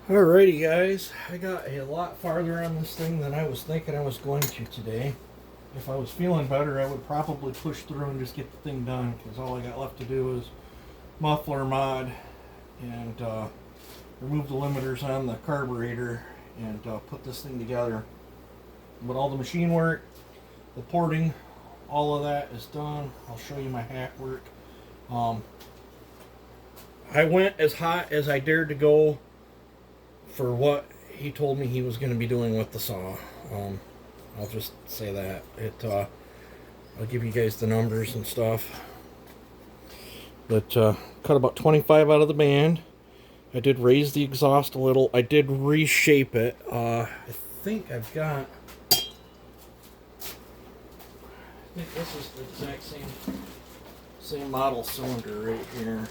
Alrighty guys, I got a lot farther on this thing than I was thinking I was going to today. If I was feeling better, I would probably push through and just get the thing done, because all I got left to do is muffler mod and remove the limiters on the carburetor and put this thing together. But all the machine work, the porting, all of that is done. I'll show you my hack work. I went as hot as I dared to go for what he told me he was going to be doing with the saw. I'll just say that. I'll give you guys the numbers and stuff. But cut about 25 out of the band. I did raise the exhaust a little. I did reshape it. I think I've got... I think this is the exact same model cylinder right here.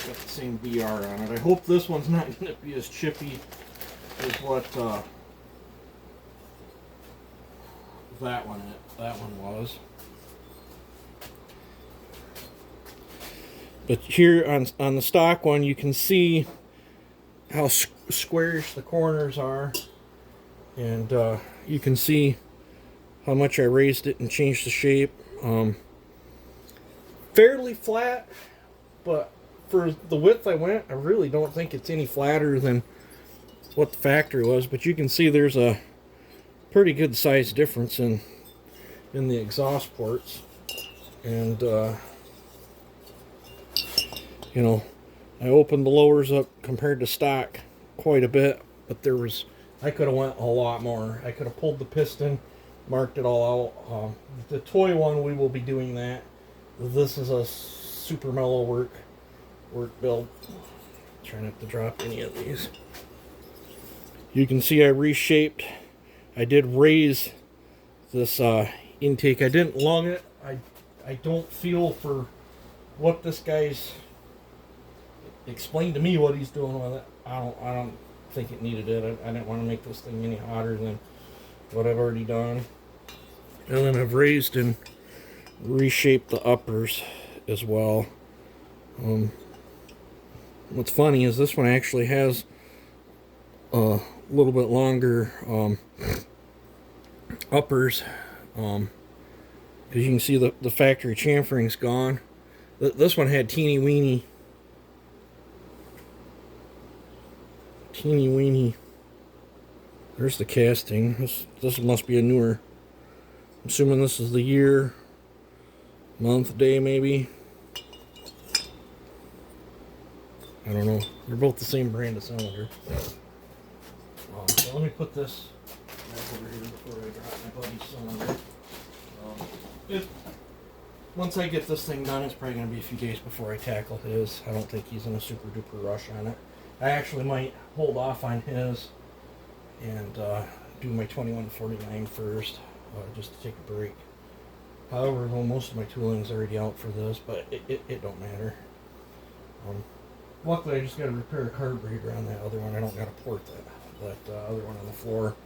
Got the same BR on it. I hope this one's not going to be as chippy as what that one was. But here on the stock one, you can see how squarish the corners are, and you can see how much I raised it and changed the shape. Fairly flat, but for the width I went, I really don't think it's any flatter than what the factory was. But you can see there's a pretty good size difference in the exhaust ports. And you know, I opened the lowers up compared to stock quite a bit, but I could have went a lot more. I could have pulled the piston, marked it all out. The toy one, we will be doing that. This is a super mellow work build. Try not to drop any of these. You can see I reshaped. I did raise this intake. I didn't lung it. I don't feel for what this guy's explained to me what he's doing with it. I don't think it needed it. I didn't want to make this thing any hotter than what I've already done. And then I've raised and reshaped the uppers as well. What's funny is this one actually has a little bit longer uppers, because you can see the factory chamfering's gone. This one had teeny weeny. There's the casting. This must be a newer. I'm assuming this is the year, month, day maybe. I don't know. They're both the same brand of cylinder. So let me put this back over here before I drop my buddy's cylinder. Once I get this thing done, it's probably going to be a few days before I tackle his. I don't think he's in a super duper rush on it. I actually might hold off on his and do my 2149 first, just to take a break. However, though, most of my tooling's already out for this, but it don't matter. Luckily, I just got to repair a carburetor on that other one. I don't got to port that other one on the floor.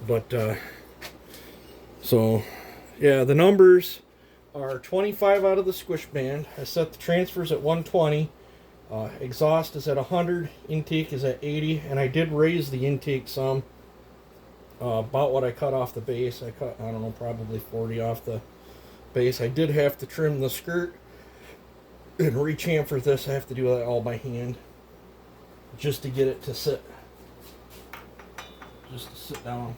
But, so, yeah, the numbers are 25 out of the squish band. I set the transfers at 120. Exhaust is at 100. Intake is at 80. And I did raise the intake some. About what I cut off the base. I cut, I don't know, probably 40 off the base. I did have to trim the skirt and rechamfer this. I have to do that all by hand just to get it to sit down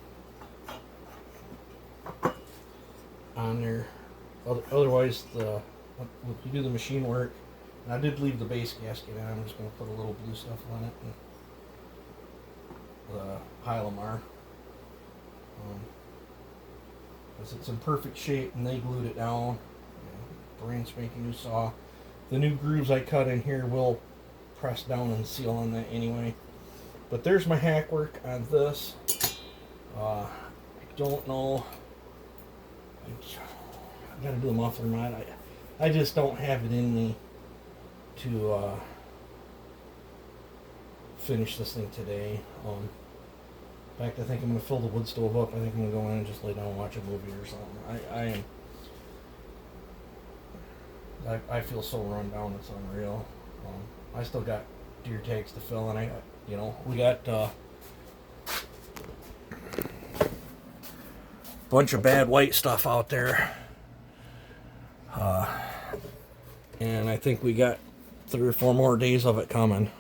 on there. Otherwise, when you do the machine work, and I did leave the base gasket on. I'm just going to put a little blue stuff on it and the Hylamar, because it's in perfect shape and they glued it down. Brand spanking new saw. The new grooves I cut in here will press down and seal on that anyway. But there's my hack work on this. I don't know. I gotta do a muffler mod. I just don't have it in me to finish this thing today. In fact, I think I'm gonna fill the wood stove up. I think I'm gonna go in and just lay down and watch a movie or something. I feel so run down, it's unreal. I still got deer tags to fill, and we got a bunch of bad white stuff out there, and I think we got 3 or 4 more days of it coming.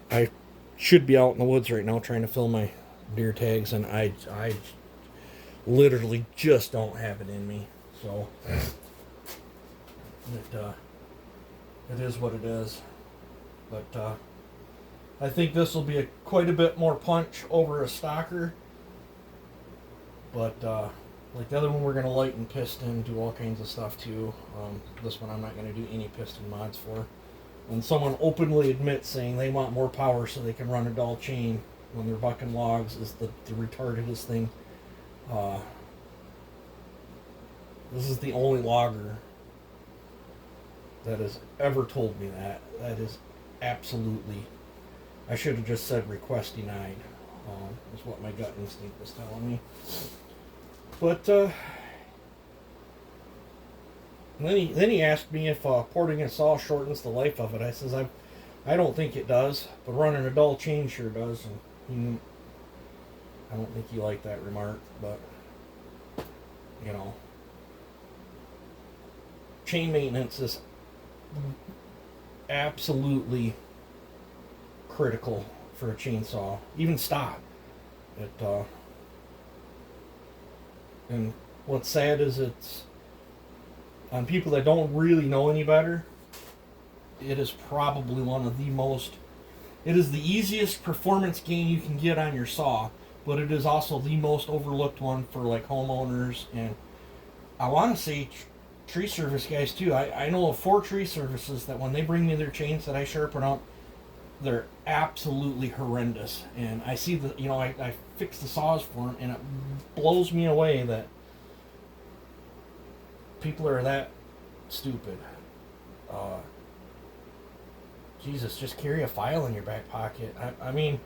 I should be out in the woods right now trying to fill my deer tags, and I literally just don't have it in me. So it is what it is. But I think this will be quite a bit more punch over a stalker. But like the other one, we're going to lighten piston, do all kinds of stuff too. This one I'm not going to do any piston mods for. When someone openly admits saying they want more power so they can run a dull chain when they're bucking logs is the retardedest thing. This is the only logger that has ever told me that. That is absolutely... I should have just said request denied. Is what my gut instinct was telling me. But then he asked me if porting a saw shortens the life of it. I says I don't think it does, but running a dull chain sure does. And I don't think he liked that remark, but chain maintenance is absolutely critical for a chainsaw, even stock. And what's sad is it's on people that don't really know any better. It is probably it is the easiest performance gain you can get on your saw, but it is also the most overlooked one for like homeowners, and I want to say tree service guys too. I know of 4 tree services that when they bring me their chains that I sharpen up, they're absolutely horrendous. And I see I fix the saws for them, and it blows me away that people are that stupid. Jesus, just carry a file in your back pocket. I mean,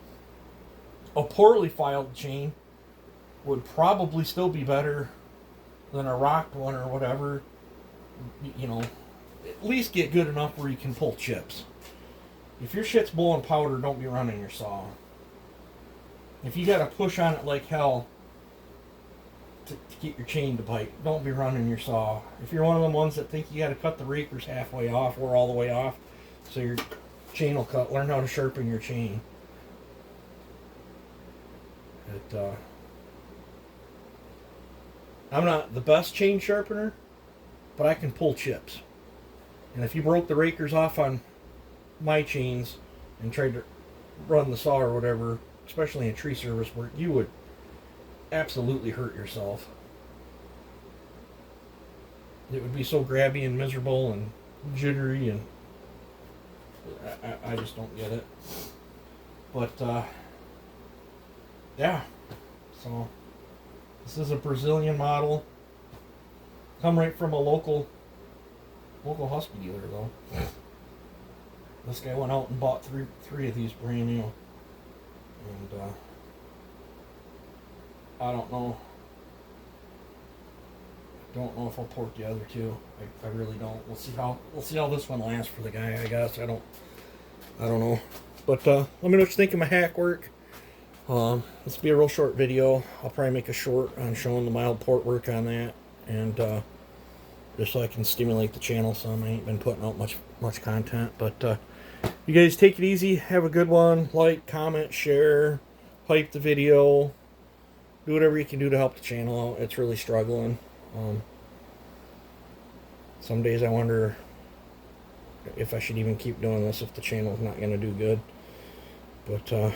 a poorly filed chain would probably still be better than a rocked one or whatever. At least get good enough where you can pull chips. If your shit's blowing powder, don't be running your saw. If you gotta push on it like hell to get your chain to bite, don't be running your saw. If you're one of them ones that think you gotta cut the rakers halfway off or all the way off so your chain will cut, learn how to sharpen your chain. I'm not the best chain sharpener, but I can pull chips. And if you broke the rakers off on my chains and tried to run the saw or whatever, especially in tree service work, you would absolutely hurt yourself. It would be so grabby and miserable and jittery, and I just don't get it. But yeah, so this is a Brazilian model. Come right from a local husky dealer though. This guy went out and bought three of these brand new, and I don't know if I'll port the other two. I really don't. We'll see how this one lasts for the guy. I guess I don't know. But let me know what you think of my hack work. This will be a real short video. I'll probably make a short on showing the mild port work on that, and just so I can stimulate the channel some. I ain't been putting out much content, but you guys take it easy. Have a good one. Like, comment, share, hype the video. Do whatever you can do to help the channel out. It's really struggling. Some days I wonder if I should even keep doing this if the channel's not going to do good. But I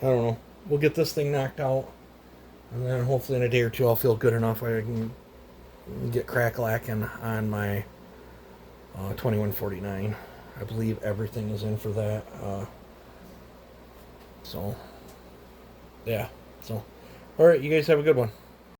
don't know. We'll get this thing knocked out, and then hopefully in a day or two I'll feel good enough I can get crack-lacking on my 2149. I believe everything is in for that. So, yeah. So, alright, you guys have a good one.